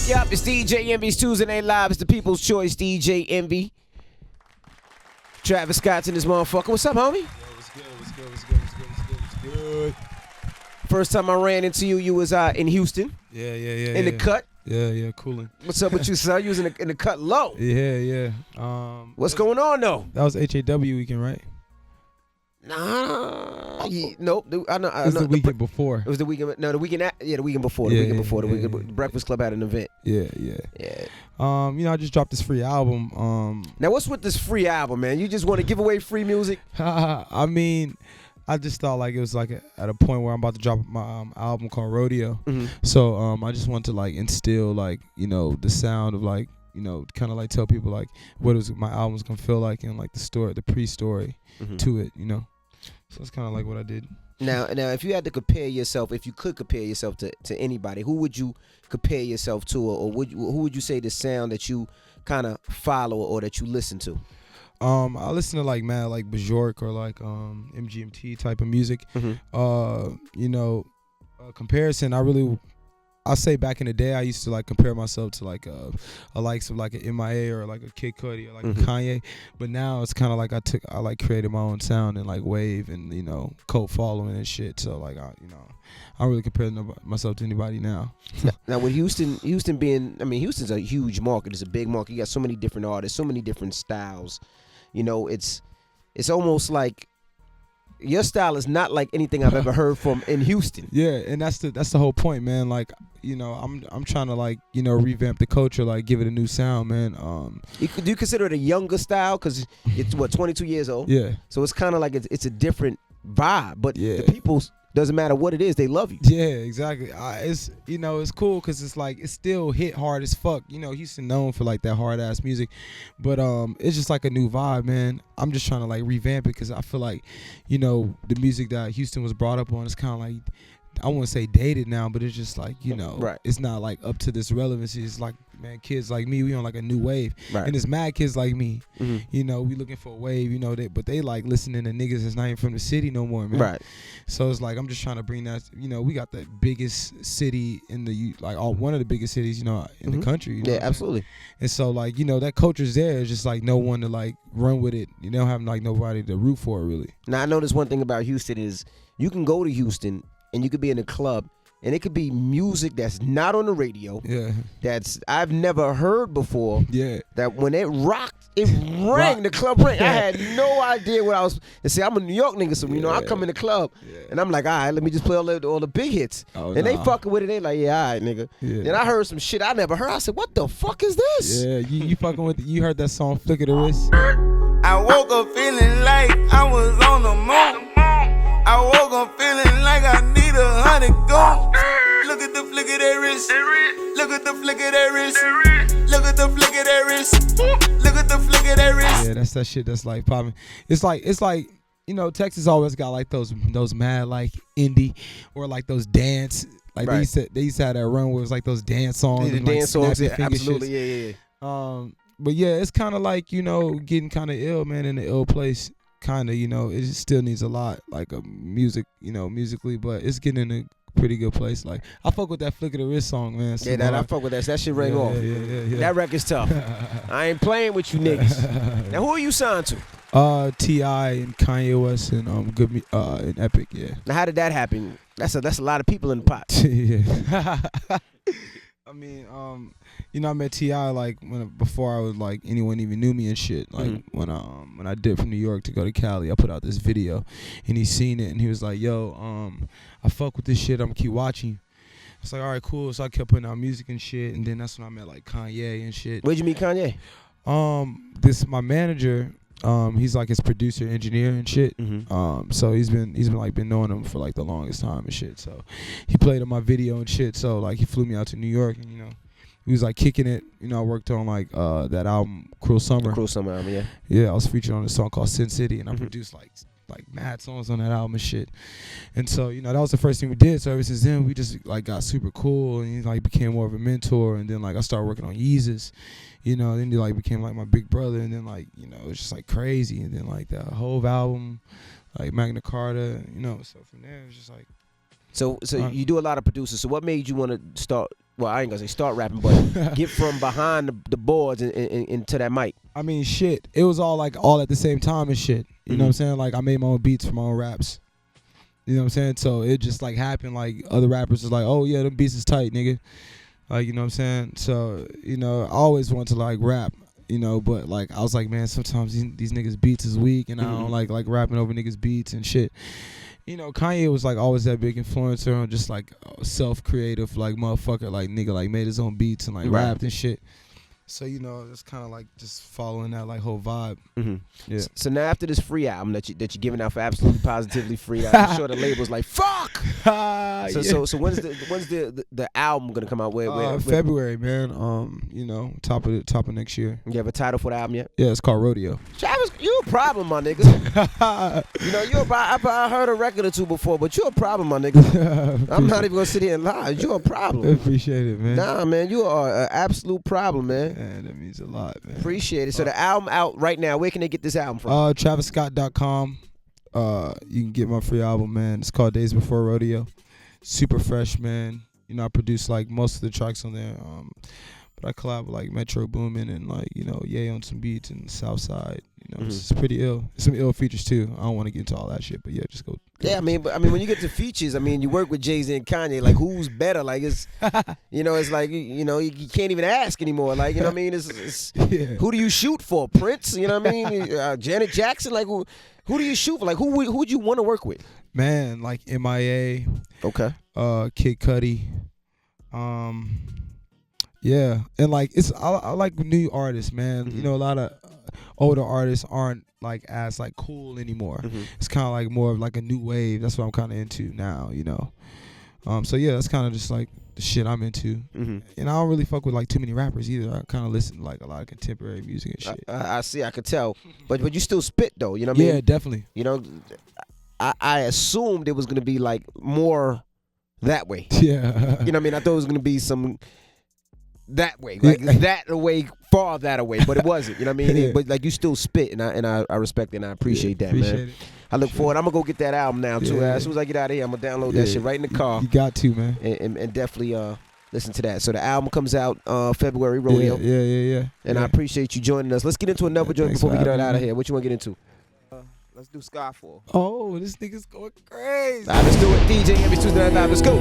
Yup. It's DJ Envy's Tuesday Night Live. It's the People's Choice DJ Envy. Travis Scott's in this motherfucker. What's up, homie? Yo, what's good? First time I ran into you, you was in Houston. Yeah. In the cut. Yeah, cooling. What's up with you, son? You was in the cut low. Yeah. What's going on, though? That was HAW weekend, right? Nah. Nope. I know. It was the weekend before. It was the weekend. No, the weekend. The weekend before. The Breakfast Club had an event. Yeah. I just dropped this free album. Now, what's with this free album, man? You just want to give away free music? I mean, I just thought like it was like at a point where I'm about to drop my album called Rodeo. Mm-hmm. So I just want to like instill like the sound of like kind of like tell people like what my album's gonna feel like and like the pre-story to it. So that's kind of like what I did. Now, if you had to compare yourself, if you could compare yourself to anybody, who would you compare yourself to, or who would you say the sound that you kind of follow or that you listen to? I listen to like Bajork or like MGMT type of music. Comparison, I say back in the day I used to like compare myself to like a likes of like an MIA or like a Kid Cudi or like a Kanye, but now it's kind of like I like created my own sound and like wave and cult following and shit. So like I don't really compare myself to anybody now. Now with Houston being, Houston's a huge market. It's a big market. You got so many different artists, so many different styles. It's almost like your style is not like anything I've ever heard from in Houston. Yeah, and that's the whole point, man. Like, I'm trying to like, revamp the culture, like give it a new sound, man. Do you consider it a younger style? Because it's 22 years old. Yeah. So it's kind of like it's a different vibe, but yeah. The people, doesn't matter what it is, they love you. Yeah, exactly. It's cool because it's like it still hit hard as fuck. Houston known for like that hard ass music, but it's just like a new vibe, man. I'm just trying to like revamp it because I feel like the music that Houston was brought up on is kind of like, I wouldn't say dated now, but it's just like right. It's not like up to this relevancy. It's like, man, kids like me, we on like a new wave, right. And it's mad kids like me, mm-hmm. We looking for a wave, but they like listening to niggas that's not even from the city no more, man. Right. So it's like I'm just trying to bring that. We got the biggest city in the one of the biggest cities, in mm-hmm. the country. Yeah, absolutely. And so like that culture's there. It's just like no one to like run with it. You don't have like nobody to root for it really. Now I noticed one thing about Houston is you can go to Houston and you could be in a club, and it could be music that's not on the radio. Yeah. That's I've never heard before. Yeah. That when it rocked, it rang. The club rang. I had no idea what I was. And see, I'm a New York nigga, so I come in the club, and I'm like, all right, let me just play all the big hits. Oh, and they fucking with it. They like, yeah, all right, nigga. Yeah. Then I heard some shit I never heard. I said, what the fuck is this? Yeah, you fucking with you heard that song Flick of the Wrist? I woke up feeling like I was on the moon. I woke up feeling like I need 100 gold. Look at the flick of that wrist. Look at the flick of that wrist. Look at the flick of that wrist. Look at the flick of that wrist. Yeah, that's that shit that's like popping. It's like Texas always got like those mad like indie or like those dance like right. they used to have that run where it was like those dance songs. The and, dance like, songs, yeah, finger absolutely, shits. yeah. But yeah, it's kind of like getting kind of ill, man, in the ill place. Kind of, it still needs a lot, like a musically, but it's getting in a pretty good place. Like I fuck with that Flick of the Wrist song, man. Yeah, I fuck with that. That shit rang off. Yeah. That record's tough. I ain't playing with you niggas. Now, who are you signed to? T.I. and Kanye West and and Epic, yeah. Now, how did that happen? That's a lot of people in the pot. Yeah. I mean, I met T.I. like before I was like anyone even knew me and shit. Like when I did from New York to go to Cali, I put out this video, and he seen it and he was like, "Yo, I fuck with this shit. I'm gonna keep watching." I was like, "All right, cool." So I kept putting out music and shit, and then that's when I met like Kanye and shit. Where'd you meet Kanye? My manager. He's like his producer, engineer and shit. Mm-hmm. So he's been knowing him for like the longest time and shit. So he played on my video and shit. So like he flew me out to New York and he was like kicking it. I worked on like that album Cruel Summer. Cruel Summer album, yeah. Yeah, I was featured on a song called Sin City and I produced like mad songs on that album and shit. And so that was the first thing we did. So ever since then we just like got super cool and he like became more of a mentor. And then like I started working on Yeezus. Then he like became like my big brother, and then like it was just like crazy, and then like the whole album, like Magna Carta, so from there it was just like. So you do a lot of producers. So what made you want to start well, I ain't gonna say start rapping, but get from behind the boards and into that mic? I mean, shit. It was all like all at the same time and shit. You know what I'm saying? Like I made my own beats for my own raps. You know what I'm saying? So it just like happened. Like other rappers was like, oh yeah, them beats is tight, nigga. Like you know what I'm saying? So you know, I always wanted to like rap. You know, but like I was like, man, sometimes these niggas beats is weak, and I don't like rapping over niggas beats and shit. You know, Kanye was like always that big influencer on just like self-creative like motherfucker, like nigga like made his own beats and like rapped and shit. So you know, it's kind of like just following that like whole vibe. Yeah. So now after this free album that you're giving out for absolutely positively free, I'm sure the label's like fuck. So when's the album gonna come out? Where February, man. You know, top of next year. You have a title for the album yet? Yeah, it's called Rodeo. Travis, you a problem, my nigga. You know, I heard a record or two before, but you're a problem, my nigga. I'm not even gonna sit here and lie. You're a problem. Appreciate it, man. Nah, man, you are an absolute problem, man. Man, that means a lot, man. Appreciate it. So the album out right now. Where can they get this album from? TravisScott.com. You can get my free album, man. It's called Days Before Rodeo. Super fresh, man. You know, I produce like most of the tracks on there. But I collab with like Metro Boomin and like, you know, Ye on some beats and Southside. You know, it's pretty ill. Some ill features too. I don't want to get into all that shit, but yeah, just go. Yeah, I mean, when you get to features, I mean, you work with Jay-Z and Kanye. Like, who's better? Like, it's, you know, it's like, you know, you can't even ask anymore. Like, you know what I mean? It's who do you shoot for? Prince? You know what I mean? Janet Jackson? Like, who do you shoot for? Like, who would you want to work with? Man, like MIA. Okay. Kid Cudi. Yeah, and like I like new artists, man. You know, a lot of older artists aren't like as like cool anymore. It's kind of like more of like a new wave. That's what I'm kind of into now, you know. So yeah, that's kind of just like the shit I'm into. And I don't really fuck with like too many rappers either. I kind of listen to like a lot of contemporary music and shit. I see, I could tell, but you still spit though. You know what I mean? Yeah, definitely. You know, I assumed it was gonna be like more that way. Yeah. You know what I mean? I thought it was gonna be some that way, like that away, far that away, but it wasn't. You know what I mean? But like you still spit, and I respect it, and I appreciate that, man. It. I look forward. I'm gonna go get that album now too. As soon as I get out of here, I'm gonna download that shit right in the car. You got to, man, and definitely listen to that. So the album comes out February, Rodeo. Yeah. And I appreciate you joining us. Let's get into another joint before we get out of here. What you want to get into? Let's do Skyfall. Oh, this nigga's going crazy. All right, let's do it. DJ Envy Tuesday Night Live. Let's go.